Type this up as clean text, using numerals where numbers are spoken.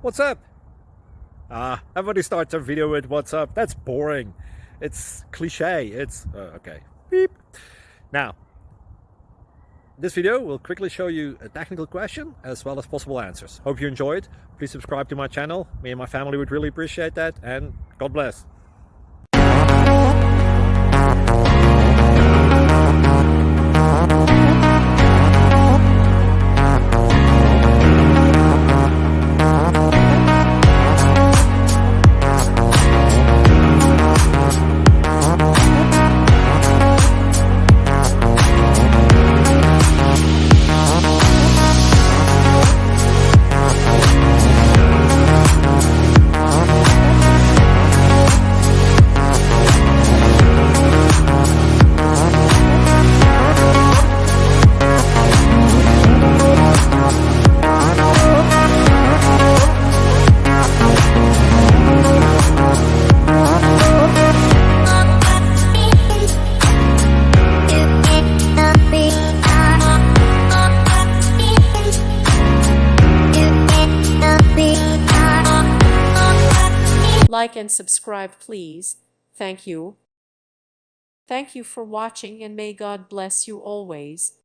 What's up? Everybody starts their video with what's up. That's boring. It's cliche. It's okay. Beep. Now, this video will quickly show you a technical question as well as possible answers. Hope you enjoyed. Please subscribe to my channel. Me and my family would really appreciate that, and God bless. Like and subscribe, please. Thank you. Thank you for watching, and may God bless you always.